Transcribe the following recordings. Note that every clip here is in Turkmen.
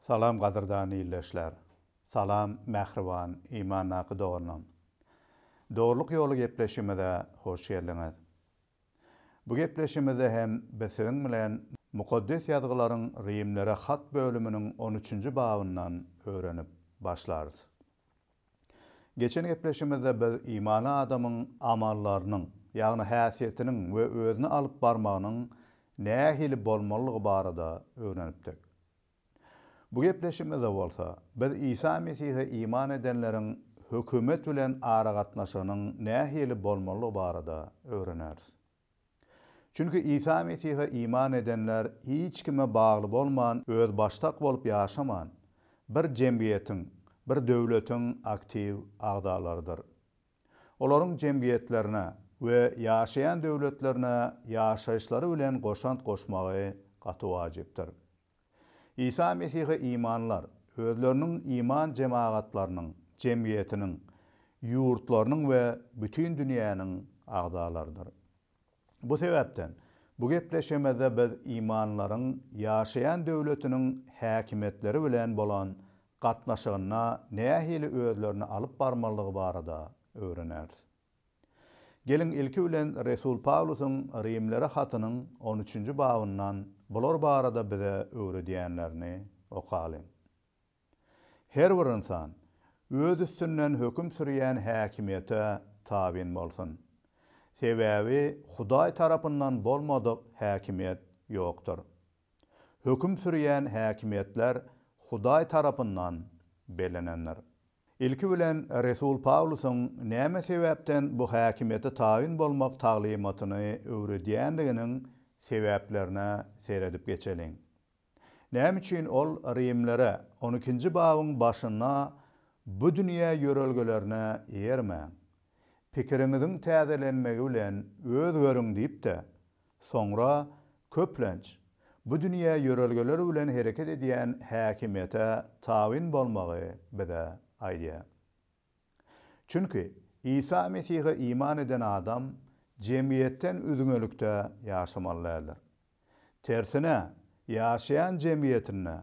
Salam qadırdan iyleşler. Salam mehriban iman naqı doğrunan. Doğruluk yolu gepleşimide hoş geldiniz. Bu gepleşimide hem besirin bilen mukaddes yazgıların Rimlere hat bölümünün 13. babından öğrenip başlarız. Geçen gepleşimizde biz imana adamın amallarının, yani häsiýetiniň ve özüni alıp barmağının nähili bolmalygy barada öğrenipdik. Bu gepleşimizde bolsa, biz İsa Mesih'e iman edenlerin hökümet bilen ara gatnaşygynyň nähili bolmalygy barada öğreneriz. Çünkü İsa Mesih'e iman edenler hiç kime bağlı bolman, öz baştak bolup ýaşaman bir jemgiýetiň, bir döwletiň aktiv agdalarıdır. Olaryň jemgiýetlerine we ýaşaýan döwletlerine ýaşaýyşlary bilen goşant goşmagy gaty wajypdyr. İsa Mesih'e imanlar, özlerinin iman cemaatlarının, cemiyetinin, yurtlarının ve bütün dünyanın agdalarıdır. Bu sebepten bu gepleşemede biz imanların yaşayan döwletinin häkimetleri bilen bolan gatnaşygyna nähili özlerini alıp barmalygy barada öğreneriz. Gelin ilki bilen Resul Pawlusyň Rimlere hatynyň 13. babyndan bular barada bize öwredýänlerini okaly. Her bir insan öz üstünden höküm sürýän häkimiýete tabin bolsun. Sebäbi Hudaý tarapyndan bolmadyk häkimiýet ýokdur. Höküm sürýän häkimiýetler Hudaý tarapyndan belenenler. İlki bilen Resul Pawlusyň näme sebäpden bu häkimiýete tabin bolmak taglimatyny öwredýändiginiň sebäplerine seyredip geçelim. Näme üçin ol Rimlere 12. babyň başyna bu dünýä ýörelgelerine ýerme. Pikiriňiziň täzelenmegi bilen öz görüň diýip de, soňra köplenç bu dünýä ýörelgeleri bilen hereket edýän häkimiýete tabin bolmagy bize aýdýar. Çünkü İsa Mesih'e iman eden adam cemiyetten üzüňelikde ýaşamalydyr. Tersine ýaşaýan jemiyetine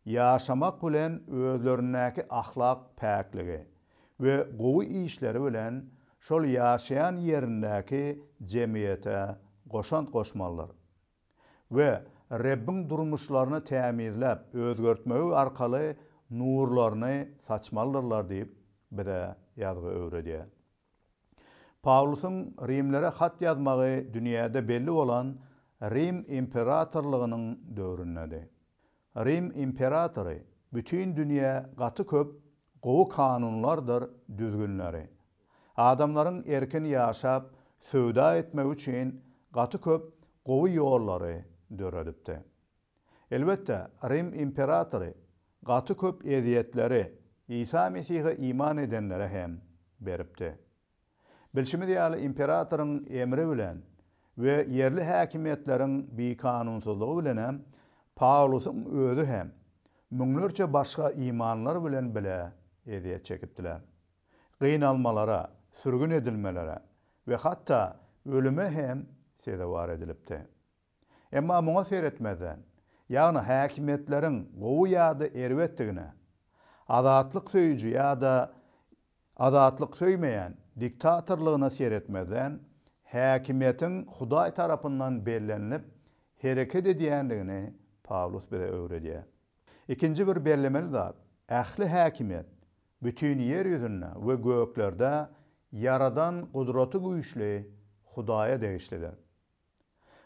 ýaşamak bilen özlerindäki ahlak päkligi we gowy işleri bilen şol ýaşaýan ýerindäki jemiyete goşant goşmalydyr. We Rabbiň durmuşlaryny tämirläp özgertmegi arkaly nurlaryny saçmalydyrlar diýip bize ýazgy öwredýär. Pawlusyň Rimlere hat ýazmagy dünýäde belli bolan Rim imperatorlygynyň döwründedir. Rim imperatory bütün dünýä gaty köp gowy kanunlardyr düzgünleri. Adamlaryň erkin ýaşap, söwda etmek üçin gaty köp gowy ýollary döredipdi. Elbetde Rim imperatory gaty köp eziýetleri İsa Mesih'e iman edenlere hem beripdi. Bilşimi diýäli imperatorun emri bilen we yerli häkimiýetleriň bikanunsuzlygy bilen hem Pawlusyň özü hem müňlerçe başga imanlar bilen bile eziýet çekipdiler. Gynalmalara, sürgün edilmelere we hatta ölüme hem sedewar edilipdi. Emma muňa seretmeden, ýagny häkimiýetleriň gowy ýa-da erwetdigine, adatlyk söýüji ýa-da adatlyk söýmeýän diktatorlygyna seretmeden häkimiýetiň Hudaý tarapyndan bellenip hereket edýändigini Pawlus bize öwredýär. İkinji bir bellemeli zat, ähli häkimiýet bütün ýer ýüzünde we göklerde yaradan gudraty güýçli Hudaýa degişlidir.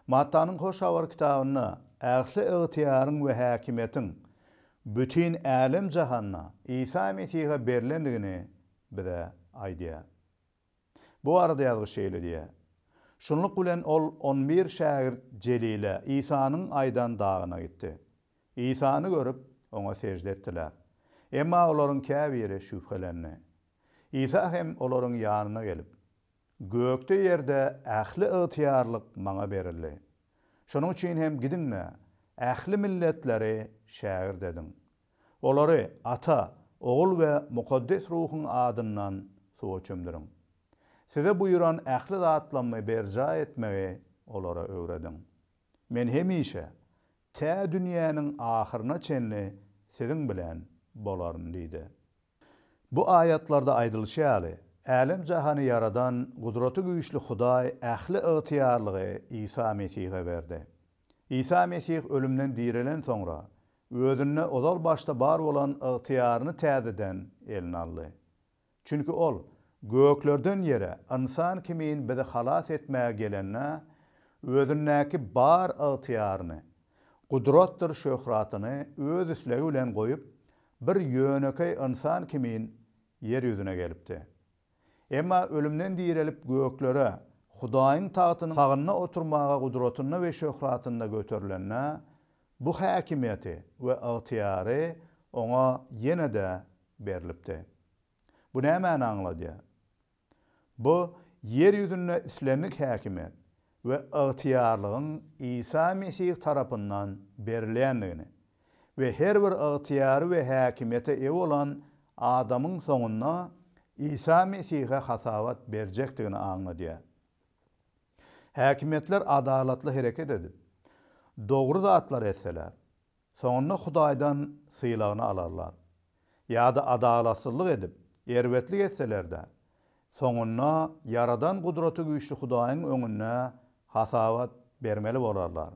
Mattanyň hoş habar kitabyna ähli ygtyýaryň we häkimiýetiň bütün älim jahanna İsa Mesih'e berilendigini bize aýdýar. Bu arada ýazgy şeýle diýär. Şunluk bilen ol 11 şägird jelile İsa'nın aýdan dagyna gitdi. İsa'ny görüp oňa secde etdiler. Emma olaryň käbiri şüphelendi. İsa hem olaryň ýanyna gelip, "Gökde ýerde ähli ygtyýarlyk maňa berildi. Şonuň üçin hem gidinle ähli milletleri şägird edin. Olary ata, oğul we mukaddes ruhyň adyndan suwa çömdürin. Size buyuran ähli zatlanmy berja etmegi olara öwredin. Men hemişe tä dünýäniň ahyryna çenli sizin bilen bolaryn diýdi. Bu ayatlarda aýdylýaly, Älim jahanı yaradan gudraty güýçli Hudaý ähli ygtyýarlygy İsa Mesih'e berdi. İsa Mesih ölümden dirilen soňra özüne ozal başda bar bolan ygtyýaryny täzeden eline aldy. Çünki ol göklerden yere insan kimin bizi halas etmäge gelenne özündäki bar ygtyýaryny, gudratdyr şöhratyny öz üslegi bilen goýup bir ýönekey insan kimin yer ýüzüne gelipdi. Emma ölümden dirilip göklere, Hudaýyň tagynyň sagyna oturmaga gudratyny we şöhratyny göterilenne bu häkimiýeti we ygtyýary oňa ýene-de berilipdi. Bu näme aňlady? Bu yer ýüzünde üstlenlik häkimiýet we ygtyýarlygyň İsa Mesih tarapyndan berilendigini we her bir ygtyýary we häkimiýete ew bolan adamyň soňuna İsa Mesih'e hasawat berjekdigini aňlady. Häkimetler adalatly hereket edip, dogry zatlar etseler, soňunda Hudaýdan syýlagyny alarlar. Ýa-da adalatsyzlyk edip, erwetlik etseler-de, soňunda yaradan gudraty güýçli Hudaýyň öňünde hasawat bermeli bolarlar.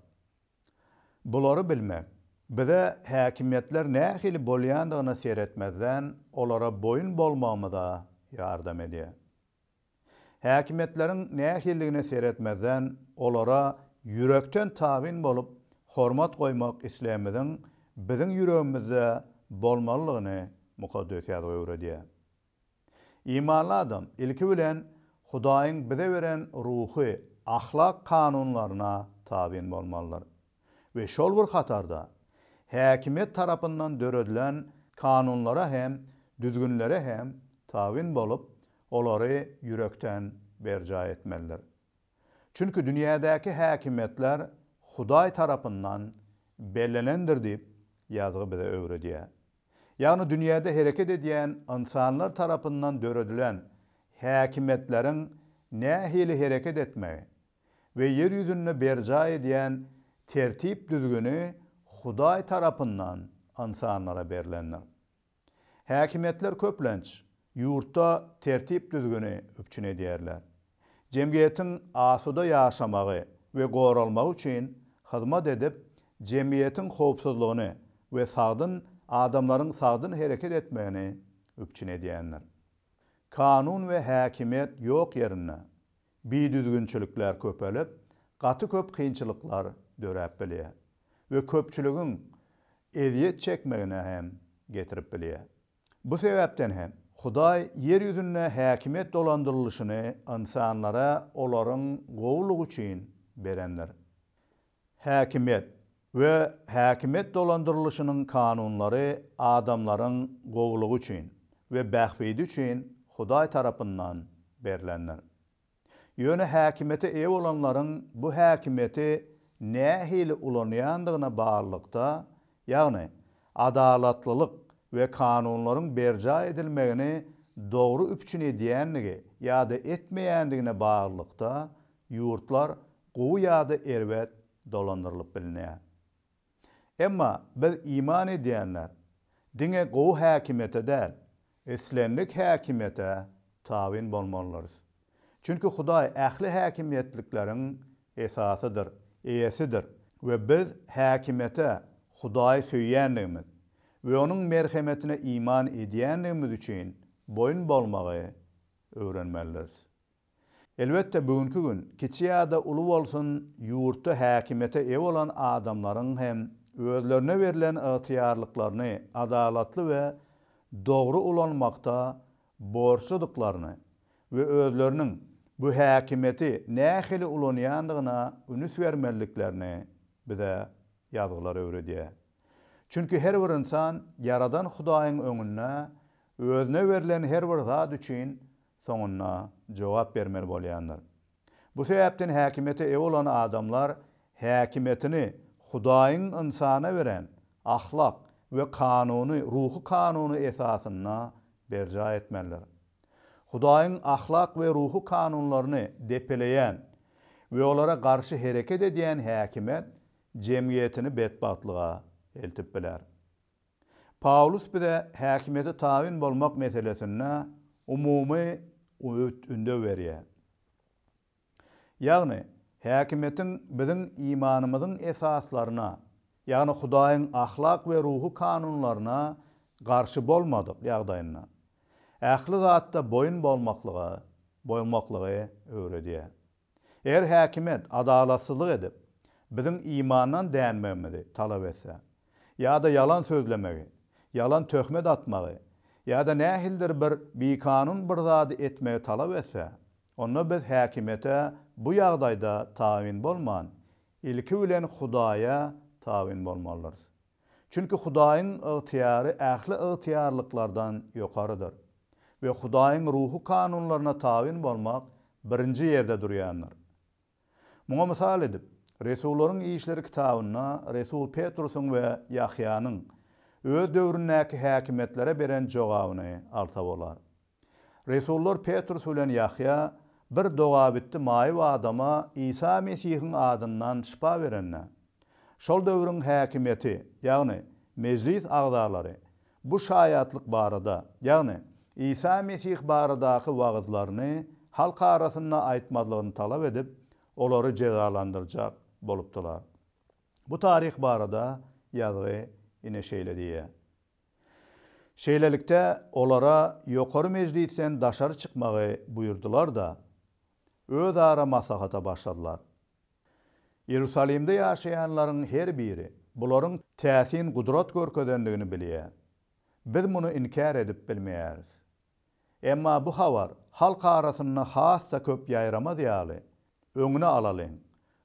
Bulary bilmek, bize häkimetler nähili bolýandygyny seretmezden olara boyun bolmamyda ýardam edýär. Häkimetleriň nähilligini seretmezden olara yürekten tabin bolup hormat goýmak islämediň biziň yüregimizde bolmalygyny mukaddes ýazyp öwredýär. İmanly adam ilki bilen Hudaýyň bize beren ruhy, ahlak kanunlaryna tabin bolmalydyr. Ve şol bir hatarda häkimet tarapyndan döredilen kanunlara hem düzgünlere hem tabin bolup olary yürekten berja etmelidir. Çünkü dünýädäki häkimetler Hudaý tarapyndan bellenendir diýip ýazygy bize öwredýär. Ýagny dünýäde hereket edýän insanlar tarapyndan döredilen häkimetleriň nähili hereket etmegi we yer ýüzünde berja edýän tertip düzgünü Hudaý tarapyndan insanlara berilendir. Häkimetler köplenç ýurtda tertip düzgünü öpçün edýärler. Jemgyýetiň asuda ýaşamagy we goralmagy üçin hyzmat edip, jemgyýetiň howpsuzlygyny we sagdyn adamlaryň sagdyn hereket etmegini öpçün edýärler. Kanun we häkimet ýok ýerine biýdüzgünçilikler köpelip, gaty köp kynçylyklar döräp bilýär we köpçüligiň eziýet çekmegine hem getirip bilýär. Bu sebäpden hem Hudaý yer ýüzünde häkimet dolandyrylşyny insanlara olaryň gowlugy üçin berendir. Häkimet we häkimet dolandyrylşynyň kanunlary adamlaryň gowlugy üçin we bähbidi üçin Hudaý tarapyndan berilendir. Ýöne häkimete ew bolanlaryň bu häkimeti nähili ulanýandygyna bağlykda, ýagny adalatlylyk we kanunlaryň berja edilmegini dogry üpçün edýänligi ýa-da etmeýändigine bağlykda ýurtlar gowy ýa-da erwet dolandyrylyp bilinýär. Emma biz iman edýänler diňe gowy häkimete däl, eslenlik häkimete tabin bolmalydyr. Çünki Hudaý ähli häkimiýetlikleriň esasydyr, eýesidir we biz häkimete Hudaý söýýändigimiz we onuň merhemetine iman edýändigimiz üçin boyun bolmagy öwrenmeliriz. Elbetde bugünkü gün kiçi ýa-da uly bolsun ýurtda häkimete ew bolan adamlaryň hem özlerine berilen ygtyýarlyklaryny adalatly we dogry ulanmakda borçludyklaryny we özleriniň bu häkimeti nähili ulanýandygyna ünüs bermeliklerini bize ýazgylar öwredýär. Çünki her bir insan yaradan Hudaýyň öňünde özüne berilen her bir zat üçin soňuna jogap bermeli bolýandyr. Bu sebäpden häkimete ew bolan adamlar häkimetini Hudaýyň insana beren ahlak we kanuny, ruhy kanuny esasyna berja etmelidir. Hudaýyň ahlak we ruhy kanunlaryny depeleýän we olara garşy hereket edýän häkimet jemgyýetini betbatlyga eltip biler. Paulus bize häkimete tabin bolmak meselesine umumy ündö berýär. Ýagny häkimetin biziň imanymyzyň esaslaryna, ýagny Hudaýyň ahlak we ruhu kanunlaryna garşy bolmadyk ýagdaýynda ähli zatda boyun bolmaklygy öwredýär. Eger häkimet adalatsyzlyk edip biziň imandan dänmegimizi talap etse, ýa-da yalan sözlemegi, yalan töhmet atmagy, ýa-da nähildir bir bikanun bir zady etmegi talap etse, onda biz häkimete bu ýagdaýda tabin bolman, ilki bilen Hudaýa tabin bolmalydyr. Çünki Hudaýyň ygtyýary ähli ygtyýarlyklardan ýokarydyr we Hudaýyň ruhu kanunlaryna tabin bolmak birinji ýerde durýandyr. Muňa mysal edip, Resullaryň işleri kitabyna Resul Petrusyň we Ýahýanyň öz döwründäki häkimetlere beren jogabyny alsa bolar. Resullar Petrus bilen Ýahýa bir dogabitdi maýyp adama İsa Mesihiň adyndan şifa berenler. Şol döwrüň häkimeti, ýagny mejlis agdalary bu şaýatlyk barada, ýagny İsa Mesih baradaky wagtlaryny halk arasynda aýtmadlygyny talap edip, olary cezalandyrjak bolupdylar. Bu tarih barada ýazgy ine şeýle diýär. Şeýlelikde olara ýokary mejlisten daşary çykmagy buyurdular da öz ara masahata başladylar. Ýerusalimde ýaşaýanlaryň her biri bularyň täsin gudrat görkedendigini bilýär. Biz muny inkar edip bilmeýäris. Emma bu habar halk arasynda hassa köp ýaýramaz ýaly öňüne alalyň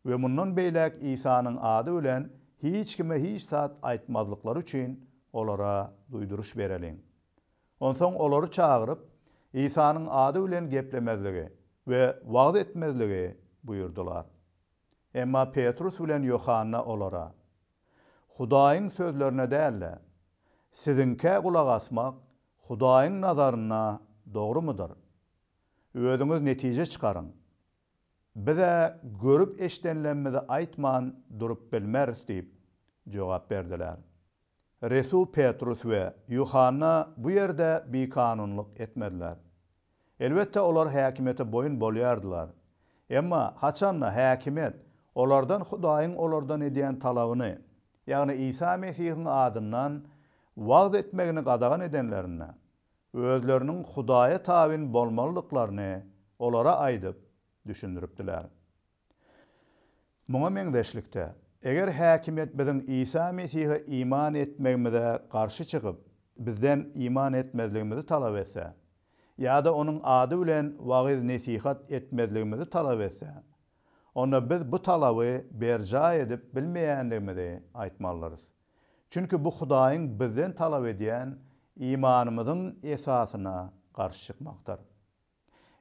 we mundan beýlek İsa'nyň ady bilen hiç kime hiç zat aýtmazlyklary üçin olara duýduruş bereliň. Onsoň olary çagyryp İsa'nyň ady bilen geplemezligi we wagt etmezligi buyurdular. Emma Petrus bilen Yohanna olara Hudaýyň sözlerine dälle, sizinke kulak asmak Hudaýyň nazaryna dogry mudur? Özüňiz netije çykaryň. Bize görüp eşdenlenmede aýtman durup bilmeris diýip jogap berdiler. Resul Petrus we Yohanna bu ýerde bir kanunluk etmediler. Elbette olar häkimete boyun bolýardylar. Emma haçanla häkimet olardan Hudaýyň olardan edýän talabyny, ýagny İsa Mesihiň adyndan wagt etmegini gadagan edenlerine, özleriniň Hudaýa tabin bolmalyklaryny olara aýdyp düşündiripdiler. Muňa meňdeşlikde, eger häkimet biziň İsa Mesihe iman etmegimize garşy çykyp, bizden iman etmezligimizi talap etse, ýa-da onuň ady bilen wagyz nesihat etmezligimizi talap etse, onda biz bu talaby berja edip bilmeýändigimizi aýtmalydyr. Çünki bu Hudaýyň bizden talap edýän imanymyzyň esasyna garşy çykmakdyr.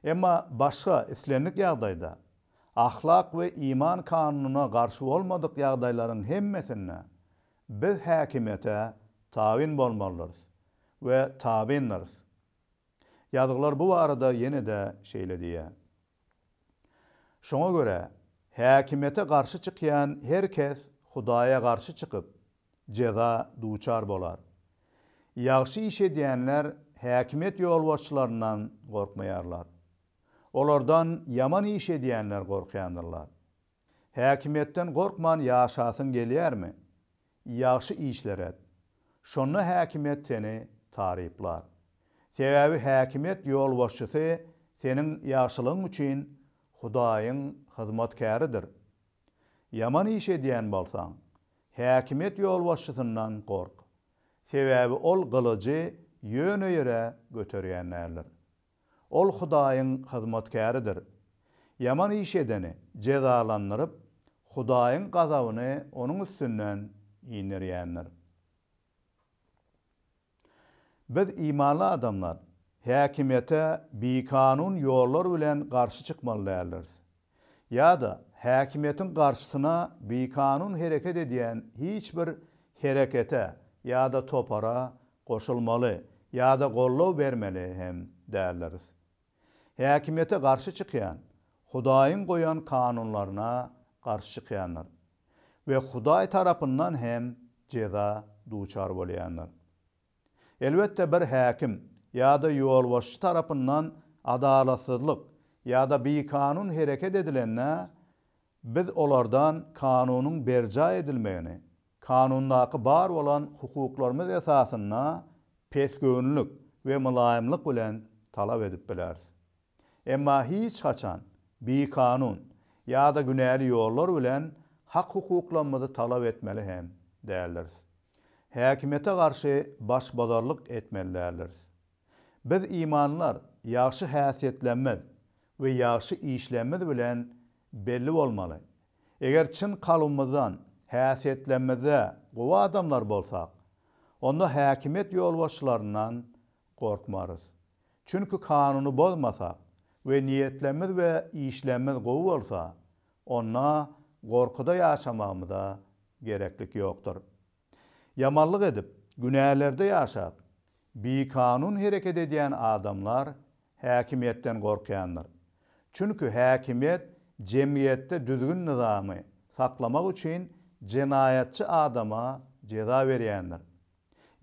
Emma başga islenlik ýagdaýda ahlak we iman kanununa garşy bolmadyk ýagdaýlaryň hemmesine biz häkimete tabin bolmalydyr we tabinleriz. Ýazglar bu arada ýene-de şeýle diýär. Şoňa göre häkimete garşy çykýan herkes Hudaýa garşy çykyp ceza duçar bolar. Ýagşy iş edýänler häkimet ýolbaşçylaryndan gorkmaýarlar. Olardan yaman iş edýänler gorkýandyrlar. Häkimetden gorkman ýaşasyn gelýärmi? Ýagşy işler et. Şonu häkimet seni taryplar. Sebäbi häkimet ýolbaşçysy seniň ýaşylygyň üçin Hudaýyň hyzmatkarydyr. Yaman iş edýän bolsaň, häkimet ýolbaşçysyndan gork. Sebäbi ol gylyjy ýöne ýere göterýänler. Ol Hudaýyň hyzmatkarydyr. Yaman iş edeni cezalandyryp, Hudaýyň gazabyny onuň üstünden ýindirýänler. Biz imanly adamlar häkimete bir kanun ýollar bilen garşy çykmalydyr. Ýa-da häkimetiň garşysyna bir kanun hereket edýän hiç bir herekete ýa-da topara goşulmaly ýa-da gollaw bermeli hem däleriz. Häkimete garşy çykýan, Hudaýyň goýan kanunlaryna garşy çykýanlar we Hudaý tarapyndan hem ceza duçar bolýanlar. Elbette bir häkim ýa-da ýolbaşçy tarapyndan adalatsızlyk ýa-da bir-kanun hereket edilende biz olardan kanunyň berja edilmegini, kanundaky bar bolan hukuklarymyz esasyna pesgönlük we mylaýymlyk bilen talap edip bileriz. Emma hiç haçan bir-kanun ýa-da günäli ýollar bilen hak hukuklarymyzy talap etmeli hem däliriz. Häkimete garşy başbadarlyk etmelileriz. Biz imanlar ýaxşy häsiýetlenmez we ýaxşy işlenmez bilen belli bolmaly. Eger çyn kalbymyzdan häsiýetlenmede gowa adamlar bolsak, onda häkimet ýolbaşçylaryndan gorkmarys. Çünki kanuny bozmasak we niýetlenmez we işlenmez gowy bolsa, onda gorkuda ýaşamamyza gereklik ýokdur. Yamanlyk edip, günählerde ýaşap, bir-kanun hereket edýän adamlar häkimetten gorkýanlar. Çünki häkimet jemgyýetde düzgün nizamy saklamak üçin jenaýatçy adama jeza berýändir.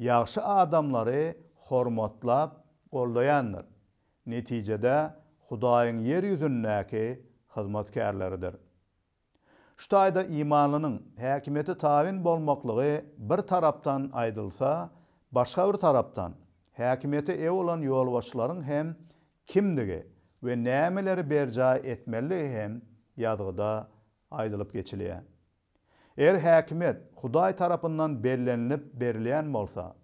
Ýaxşy adamlary hormatlap goldaýanlar. Netijede Hudaýyň yer ýüzündäki hyzmatkarlarydyr. Şu taýda imanlynyň häkimeti tawin bolmaklygy bir tarapdan aýdylsa, başga bir tarapdan häkimete ew bolan ýolbaşçylaryň hem kimdigi we nämeleri berja etmeli hem ýazgyda aýdylyp geçilýär. Eger häkimet Hudaý tarapyndan bellenilip berilýän bolsa,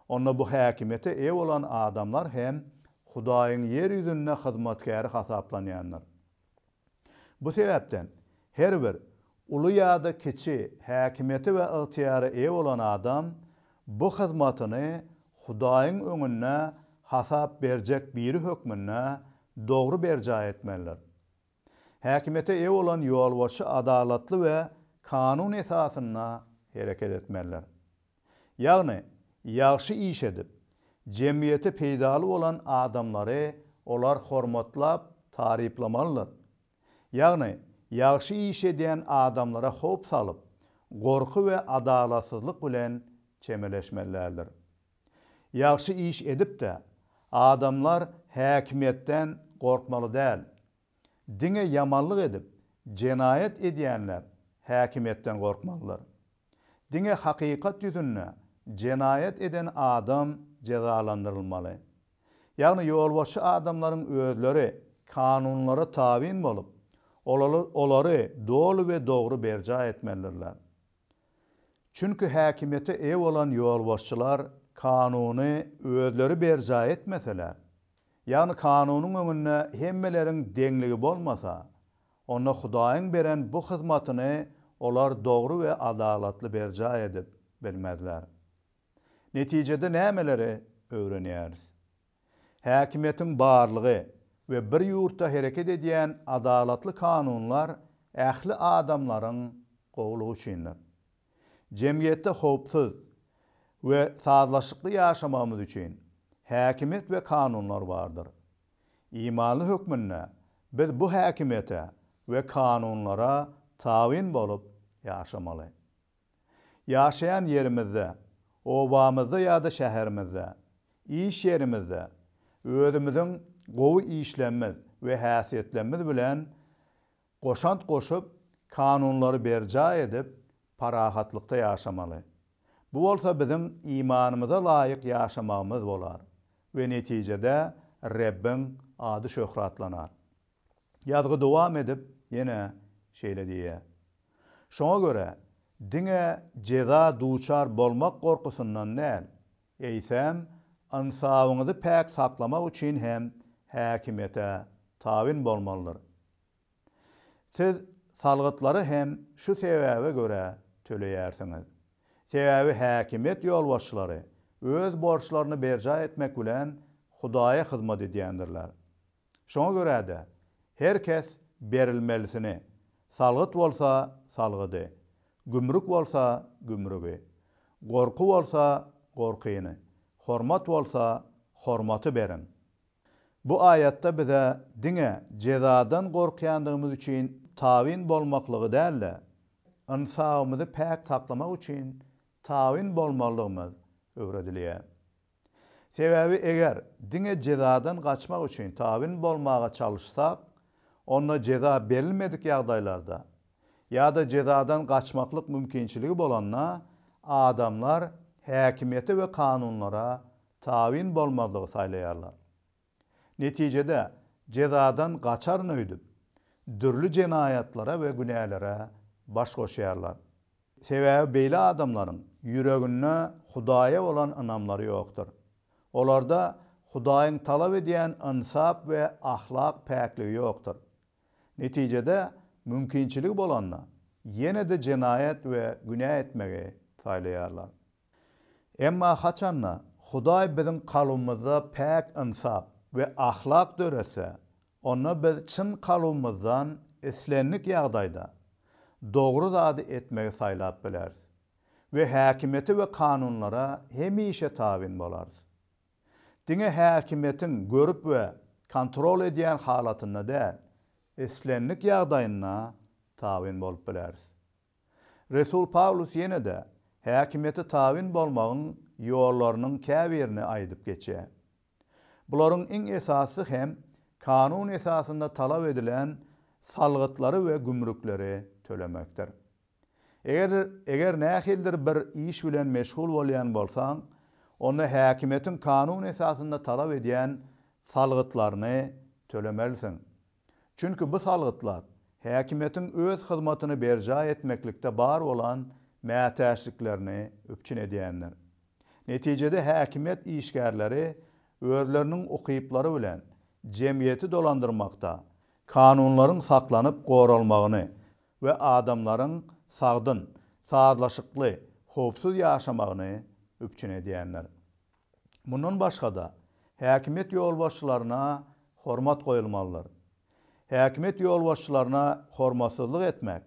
onda bu häkimete ew bolan adamlar hem Hudaýyň yer ýüzünde hyzmatkary hasaplanýanlar. Bu sebäpden her bir uly ýa-da kiçi häkimeti we ygtyýary ew bolan adam bu hyzmatyny Hudaýyň öňünde hasap berjek biri hökmüne dogry berja etmelidir. Häkimete ew bolan ýolbaşçy adalatly we kanun esasyna hereket etmelidir. Ýagny ýaxşy iş edip, jemgyýete peýdaly bolan adamlary olar hormatlap, taryplamalydyr. Ýagny ýaxşy iş edýän adamlara hop salyp, gorku we adalatsızlyk bilen çemeleşmelidir. Ýaxşy iş edip de adamlar häkimetten gorkmaly däl. Diňe yamanlyk edip, jenaýat edýänler häkimetten gorkmalylar. Diňe hakykat ýüzünde jenaýat eden adam cezalandyrylmaly. Ýagny ýolbaşçy adamlaryň özleri kanunlara tawin bolup, olary dolu we dogry berja etmelidirler. Çünki häkimete ew bolan ýolbaşçylar kanuny özleri berja etmeseler, ýagny kanunyň öňünde hemmeleriň deňligi bolmasa, onda Hudaýyň beren bu hyzmatyny olar dogry we adalatly berja edip bilmezler. Netijede nämeleri öwrenýäris? Häkimetiň barlygy we bir ýurtda hereket edýän adalatly kanunlar ähli adamlaryň gowlugy üçindir. Jemgyýetde howpsuz we sazlaşykly ýaşamamyz üçin häkimet we kanunlar bardyr. İmanly hökmünde biz bu häkimete we kanunlara tawin bolup ýaşamaly. Ýaşaýan yerimizde, obamyzda ýa-da şäherimizde, iş yerimizde özümiziň gowy işlenmez we häsiýetlenmez bilen goşant goşup kanunlary berja edip parahatlykda ýaşamaly. Bu bolsa biziň imanymyza laýyk ýaşamamyz bolar we netijede Rabbiň ady şöhratlanar. Ýazgy dowam edip ýene şeýle diýär. Şoňa göre diňe jeza duçar bolmak gorkusundan näl? Eýsem, ansawyňyzy päk saklamak üçin hem häkimete tawin bolmalydyr. Siz salgytlary hem şu sebäbe göre töleýärsiňiz. Sebäbi häkimet ýolbaşçylary öz borçlaryny berja etmek bilen Hudaýa hyzmat edýändirler. Şoňa göre-de herkes berilmelisini, salgyt bolsa salgydy, gümrük bolsa gümrügi, gorku bolsa gorkyny, hormat bolsa hormaty berin. Bu aýatda bize diňe jezadan gorkýandygymyz üçin tawin bolmaklygy däl, insawymyzy päk saklamak üçin tawin bolmalygymyz öwredilýär. Sebebi eger diňe cezadan kaçmak üçin tabin bolmaga çalışsak, onda ceza berilmedik ýagdaýlarda ýa-da cezadan kaçmaklyk mümkinçiligi bolanna adamlar häkimete we kanunlara tabin bolmadygy saýlaýarlar. Netijede cezadan kaçaryn öýdüp, dürli jenayatlara we günählere baş goşýarlar. Sebebi beýle adamlaryň yüreginde Hudaýa bolan ynamlary ýokdur. Olarda Hudaýyň talap edýän insap we ahlak päkligi ýokdur. Netijede mümkinçilik bolanna ýene de jenayat we günä etmegi saýlaýarlar. Emma haçanna Hudaý biziň kalbymyzda päk insap we ahlak dörese, onu biz çyn kalbymyzdan islenlik ýagdaýda dogry zady etmegi saýlap bilersiz we häkimeti we kanunlara hemişe tabin bolarys. Diňe häkimetin görüp we kontrol edýän halatynda däl, islenlik ýagdaýyna tabin bolup bilersiz. Resul Paulus ýene de häkimeti tabin bolmagyň ýollarynyň käbirini aýdyp geçýär. Bularyň iň esasy hem kanun esasında talap edilen salgytlary we gümrükleri tölemekdir. Eger nähildir bir iş bilen meşgul bolýan bolsaň, onu häkimetin kanun esasında talap edýän salgytlaryny tölemelisin. Çünkü bu salgytlar häkimetin öz hyzmatyny berja etmeklikde bar bolan mätäşliklerini öpçün edýänler. Netijede häkimet işgärleri özleriniň okyplary bilen jemgyýeti dolandyrmakda, kanunlaryň saklanyp goralmagyny we adamlaryň sagdyn, saatlaşykly, howpsuz ýaşamagyny öpçün edýänler. Mundan başga da häkimet ýolbaşçylaryna hormat goýulmalydyr. Häkimet ýolbaşçylaryna hormatsyzlyk etmek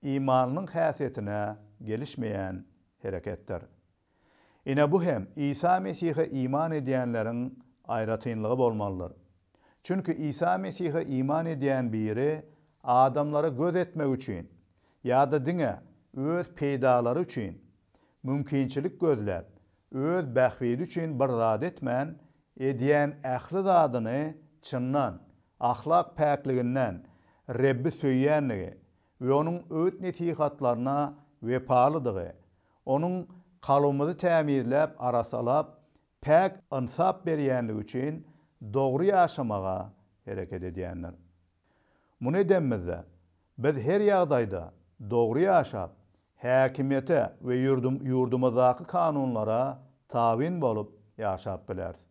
imanynyň häsiýetine gelişmeýän hereketdir. Ine bu hem İsa Mesih'e iman edýänleriň aýratynlygy bolmalydyr. Çünkü İsa Mesih'e iman edýän biri adamlara göz etmek üçin ýa-da diňe öz peýdalary üçin mümkinçilik gözläp, öz bähwidi üçin bir zat etmän edýän ähli zadyny çynnan, ahlak päkliginden Rebbi söýýänligi we onuň öýt nesihatlaryna wepalydygy, onuň kalbymyzy tämirläp, arasalap, päk insap berýänligi üçin dogry ýaşamaga hereket edýänler. Muny edemmizde biz her ýagdaýda dogry ýaşap, häkimete we ýurdumyzdaky kanunlara tabin bolup ýaşap bilersiz.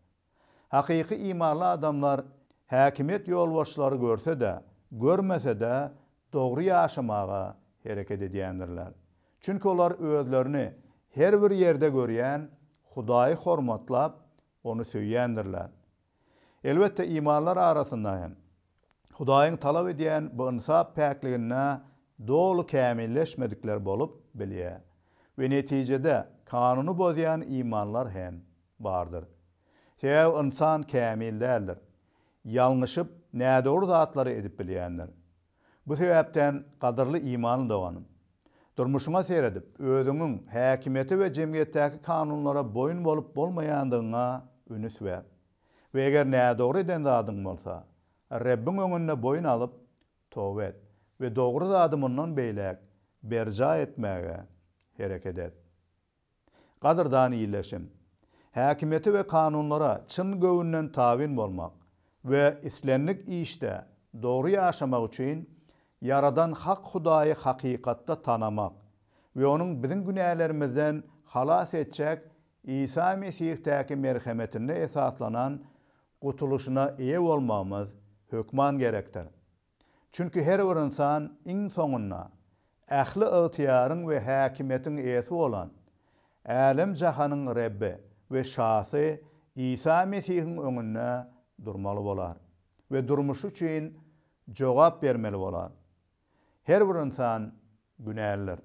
Hakyky imanly adamlar häkimet ýolbaşçylary görse de, görmese de dogry ýaşamaga hereket edýändirler. Çünkü olar özlerini her bir yerde görýän Hudaýy hormatlap, onu söýýändirler. Elbette imanlar arasynda hem Hudaýyň talap edýän bu insap päkligine dolu kämilleşmedikler bolup bilýär. We netijede kanuny bozýan imanlar hem bardyr. Sebäbi insan kämil däldir. Ýalňyşyp nädogry zatlary edip bilýändir. Bu sebäpden gadyrly imanly doganym. Durmuşyňa seredip, özüňiň häkimeti we jemgyýetdäki kanunlara boyun bolup bolmaýandygyna ünüs ber. We eger nädogry eden zadyň bolsa, Rabbiň öňünde boyun alyp towba et we dogry zadymyndan beýlek berja etmäge hereket et. Gadyrdan iýleşim. Häkimeti we kanunlara çyn göwünden tabin bolmak we islenlik işde dogry ýaşamak üçin Yaradan hak Hudaýy hakykatda tanamak we onuň biziň günälerimizden halas etjek İsa Mesih'teki merhametine esaslanan gutuluşuna eýe bolmamız hökman gerekdir. Çünkü her bir insan iň soňunda ähli ygtyýaryň we häkimetiň eýesi bolan Älim jahanyň Rabbi we şahsy İsa Mesih'iň öňünde durmaly bolar we durmuş üçin jogap bermeli bolar. Her bir insan günälidir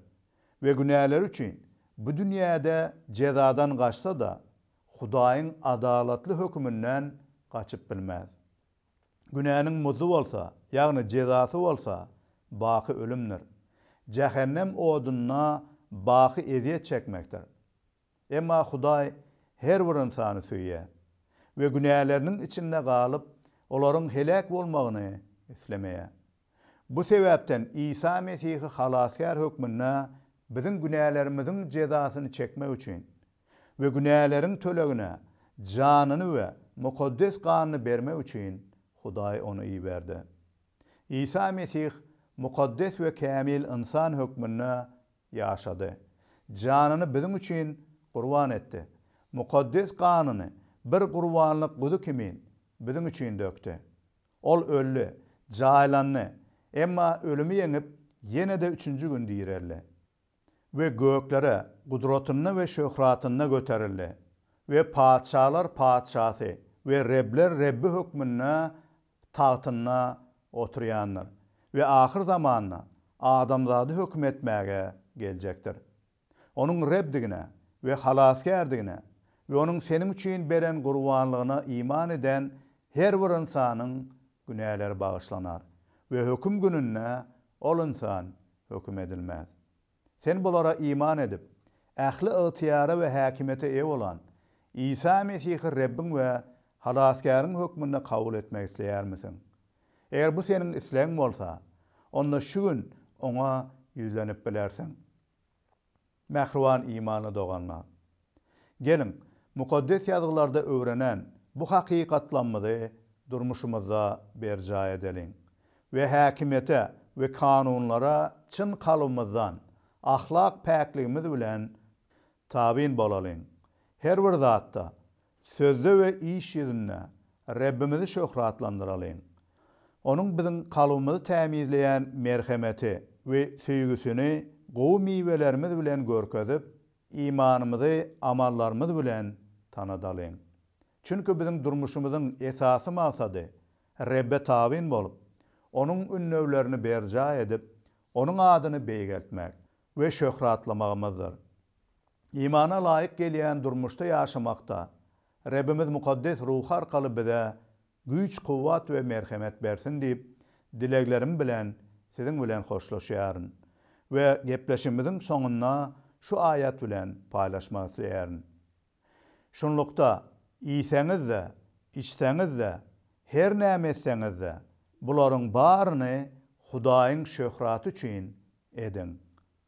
we günäler üçin bu dünýäde cezadan gaçsa da Hudaýyň adalatly hökmünden gaçyp bilmez. Günäniň muzu bolsa, ýagny cezasy bolsa, baky ölümdir. Cehennem oduna baky eziýet çekmekdir. Emma Hudaý her bir insany söýýär. ve günahlarının içinde kalıp olaryň helak bolmagyny islemeýe. Bu sebäpden İsa Mesihi halaskar hökmünde bizim günahlarymyzyň cezasyny çekmek üçin ve günahlaryň tölegine janyny we mukaddes kanyny bermek üçin Hudaý onu iýberdi. İsa Mesih mukaddes we kamil insan hökmünde ýaşady. Janyny bizim üçin qurban etdi. Mukaddes kanyny bir qurbanlyk gudy kimin bizim üçin dökdi. Ol öldü, jaýlandy, emma ölümi ýeňip ýene-de 3-nji gün diýerli. Ve göklere gudratyny we şöhratyny göterildi. Ve padşalar padşasy ve rebler Rebbi hökmünde taýtyna oturýanlar. Ve ahir zamanna adamzady hökm etmäge geljekdir. Onuň Rebdigine ve halaskärdigine ve onuň seniň üçin beren gurbanlygyna iman eden her bir insanyň günäleri bagyşlanar ve höküm gününde ol insan höküm edilmez. Sen bulara iman edip ähli ýetyara we häkimete ew bolan İsa Mesihi Rabbiň we halaskäriň hökmünde kabul etmek isleýärmisin? Eger bu seniň isleň bolsa, onda şu gün oňa ýüzlenip bilersiň. Mähruwan imany doganlar. Gelin, mukaddes ýazgylarda öwrenen bu hakykatlanmady durmuşymyzda berja edelim ve häkimete ve kanunlara çyn kalymyzdan ahlak päkligimiz bilen tabin bolalım. Her bir zatda sözde ve iş ýerinde Rabbimizi şöhratlandyralım. Onuň bizim kalbymyzy tämizleýän merhemeti we söýgüsini gowy miwelerimiz bilen görkezip, imanymyzy amallarymyz bilen tanadalım. Çünki bizim durmuşymyzyň esasy maksady Rabbe tabin bolup, onuň ünnewlerini berja edip, onuň adyny beýgeltmek we şöhratlamagymyzdyr. İmana laýyk gelýän durmuşda ýaşamakda Rabbimiz mukaddes ruh arkaly bize güýç, kuwwat we merhemet bersin diýip dileklerim bilen siziň bilen hoşlaşýaryn we gepleşimiziň soňunda şu aýat bilen paýlaşmak isleýäryn. Şunlukda iýseňiz de, içseňiz de, her näme etseňiz de bularyň baryny Hudaýyň şöhraty üçin edin.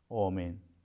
Amin.